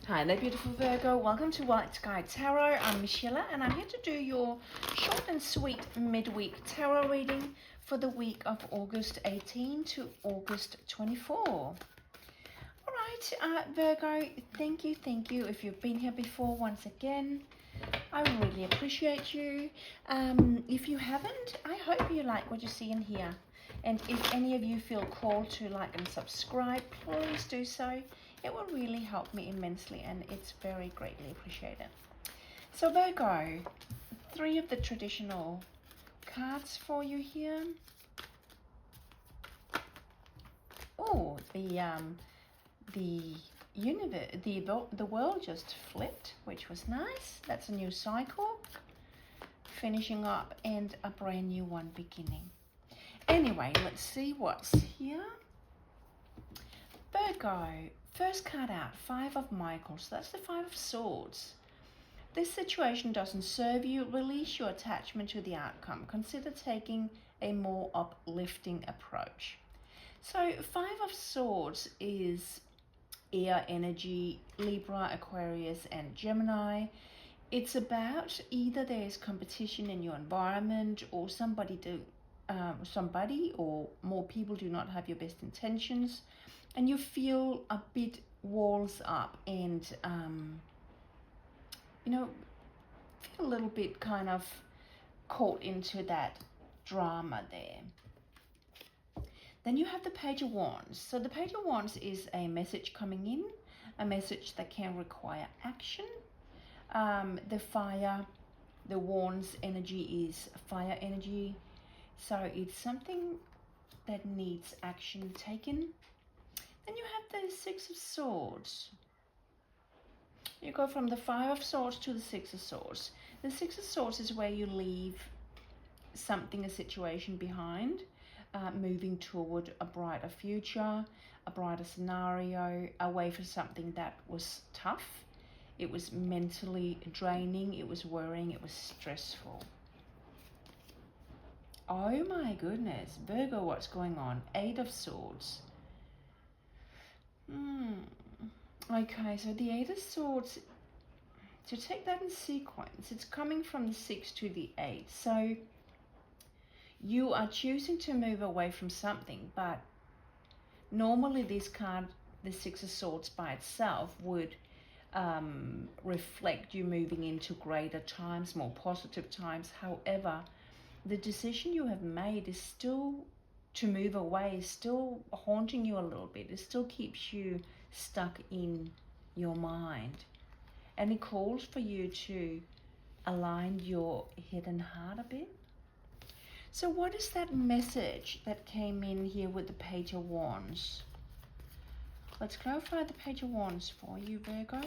Hi there, beautiful Virgo. Welcome to White Sky Tarot. I'm Michelle, and I'm here to do your short and sweet midweek tarot reading for the week of August 18 to August 24. All right, Virgo, thank you. If you've been here before, once again, I really appreciate you. If you haven't, I hope you like what you see in here. And if any of you feel called to like and subscribe, please do so. It will really help me immensely, and it's very greatly appreciated. So Virgo, 3 of the traditional cards for you here. Oh, the universe, the world just flipped, which was nice. That's a new cycle, finishing up, and a brand new one beginning. Anyway, let's see what's here. Virgo, first card out, 5 of Michaels. That's the 5 of Swords. This situation doesn't serve you. Release your attachment to the outcome. Consider taking a more uplifting approach. So 5 of Swords is air energy, Libra, Aquarius, and Gemini. It's about either there's competition in your environment, or somebody or more people do not have your best intentions, and you feel a bit walls up and feel a little bit kind of caught into that drama there. Then you have the Page of Wands. So the Page of Wands is a message coming in, a message that can require action. The Wands energy is fire energy. So it's something that needs action taken. Then you have the 6 of Swords. You go from the 5 of Swords to the 6 of Swords. The 6 of Swords is where you leave something, a situation behind, moving toward a brighter future, a brighter scenario, away from something that was tough. It was mentally draining, it was worrying, it was stressful. Oh my goodness, Virgo, what's going on? 8 of Swords. Okay, so the 8 of Swords, to take that in sequence, it's coming from the 6 to the 8. So you are choosing to move away from something, but normally this card, the 6 of Swords by itself, would reflect you moving into greater times, more positive times. However, the decision you have made is still to move away, is still haunting you a little bit. It still keeps you stuck in your mind. And it calls for you to align your head and heart a bit. So what is that message that came in here with the Page of Wands? Let's clarify the Page of Wands for you, Virgo.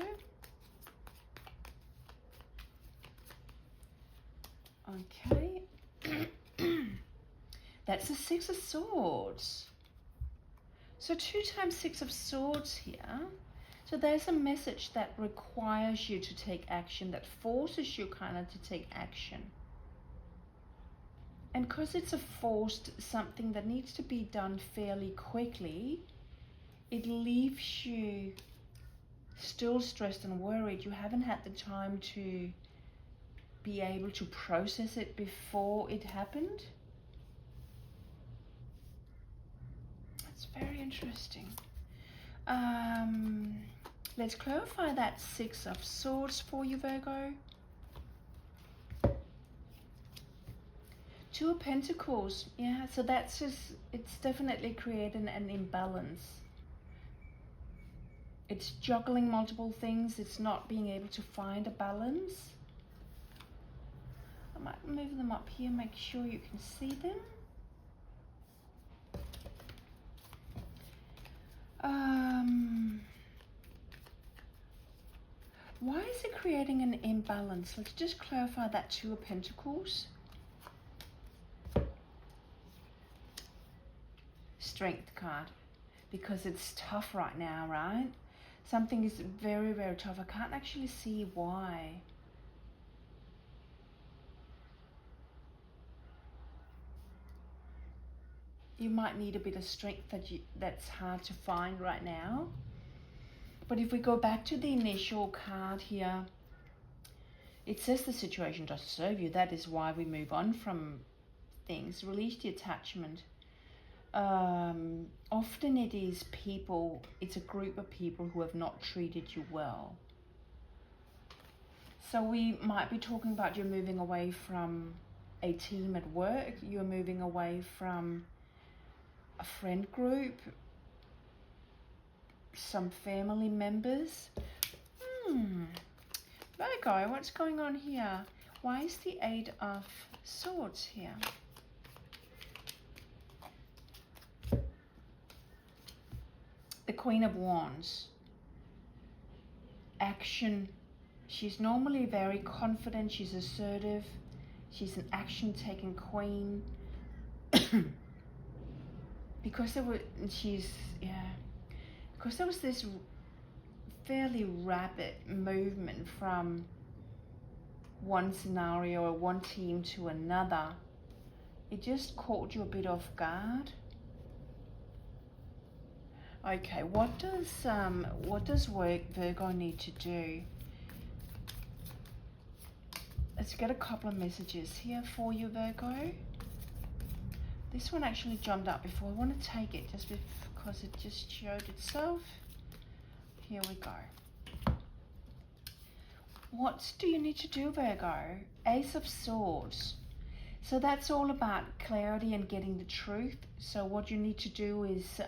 Okay. That's the 6 of Swords. So 2 times 6 of Swords here. So there's a message that requires you to take action, that forces you kind of to take action. And because it's a forced something that needs to be done fairly quickly, it leaves you still stressed and worried. You haven't had the time to be able to process it before it happened. That's very interesting. Let's clarify that 6 of Swords for you, Virgo. 2 of Pentacles. Yeah, so that's just, it's definitely creating an imbalance. It's juggling multiple things. It's not being able to find a balance. I might move them up here, make sure you can see them. Why is it creating an imbalance? Let's just clarify that 2 of Pentacles. Strength card, because it's tough right now, right? Something is very, very tough. I can't actually see why. You might need a bit of strength that's hard to find right now. But if we go back to the initial card here, it says the situation doesn't serve you. That is why we move on from things. Release the attachment. Often it is people, it's a group of people who have not treated you well. So we might be talking about you're moving away from a team at work, you're moving away from a friend group, some family members. Virgo, what's going on here? Why is the Eight of Swords here? The Queen of Wands. Action. She's normally very confident, she's assertive, she's an action-taking queen. Because there was this fairly rapid movement from one scenario or one team to another, it just caught you a bit off guard. Okay, what does Virgo need to do? Let's get a couple of messages here for you, Virgo. This one actually jumped up before. I want to take it just because it just showed itself. Here we go. What do you need to do, Virgo? Ace of Swords. So that's all about clarity and getting the truth. So what you need to do is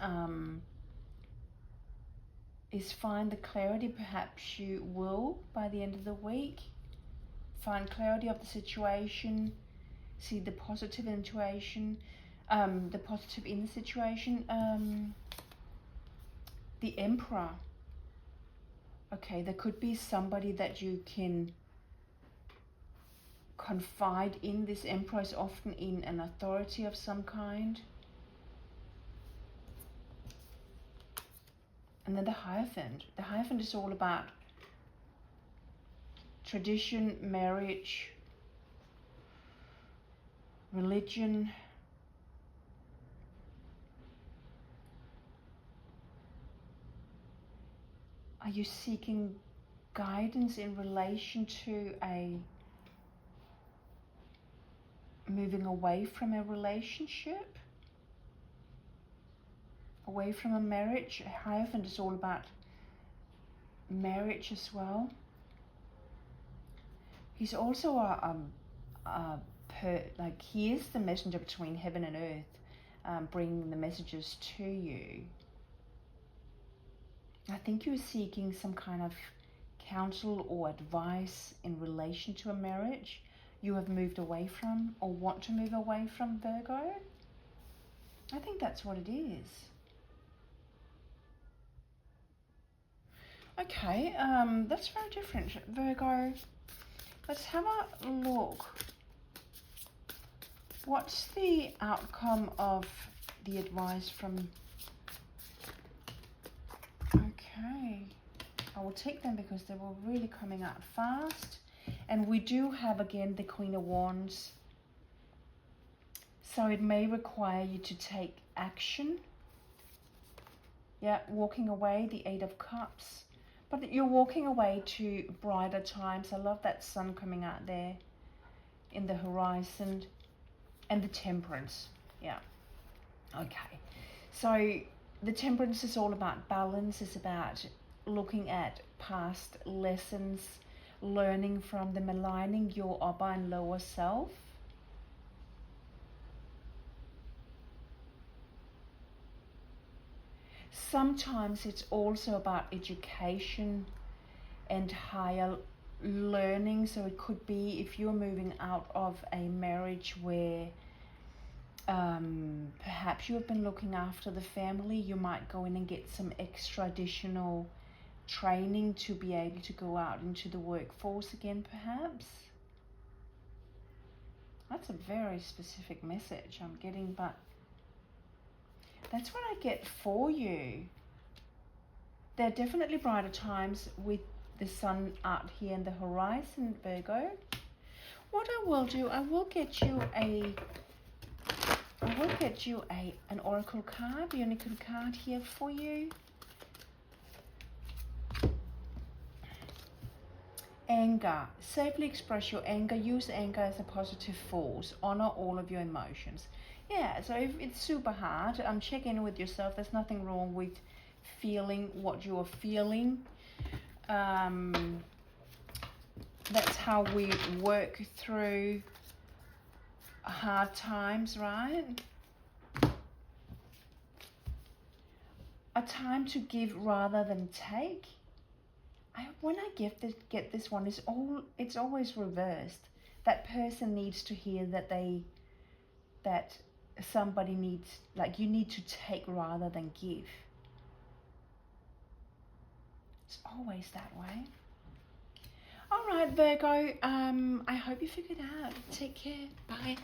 find the clarity. Perhaps you will by the end of the week. Find clarity of the situation, see the positive intuition, the positive in the situation. The Emperor. Okay, there could be somebody that you can confide in. This Emperor is often in an authority of some kind. And then the Hierophant. The Hierophant is all about tradition, marriage, religion. Are you seeking guidance in relation to moving away from a relationship? Away from a marriage? Hierophant is all about marriage as well. He's also he is the messenger between heaven and earth, bringing the messages to you. I think you're seeking some kind of counsel or advice in relation to a marriage you have moved away from or want to move away from, Virgo. I think that's what it is. Okay, that's very different, Virgo. Let's have a look. What's the outcome of the advice from... Okay, I will take them because they were really coming out fast. And we do have, again, the Queen of Wands. So it may require you to take action. Yeah, walking away, the Eight of Cups. But you're walking away to brighter times. I love that sun coming out there in the horizon. And the Temperance. Yeah. Okay. So the Temperance is all about balance. It's about looking at past lessons, learning from them, aligning your upper and lower self. Sometimes it's also about education and higher learning. So it could be if you're moving out of a marriage where perhaps you have been looking after the family, you might go in and get some extra additional training to be able to go out into the workforce again, perhaps. That's a very specific message I'm getting, but that's what I get for you. There are definitely brighter times with the sun out here in the horizon, Virgo. What I will do, I will get you an oracle card, the unicorn card here for you. Anger. Safely express your anger. Use anger as a positive force. Honor all of your emotions. Yeah, so if it's super hard, check in with yourself. There's nothing wrong with feeling what you are feeling. That's how we work through hard times, right? A time to give rather than take. When I get this one, it's always reversed. That person needs to hear that somebody needs, like, you need to take rather than give. It's always that way. All right, Virgo. I hope you figured out. Take care. Bye.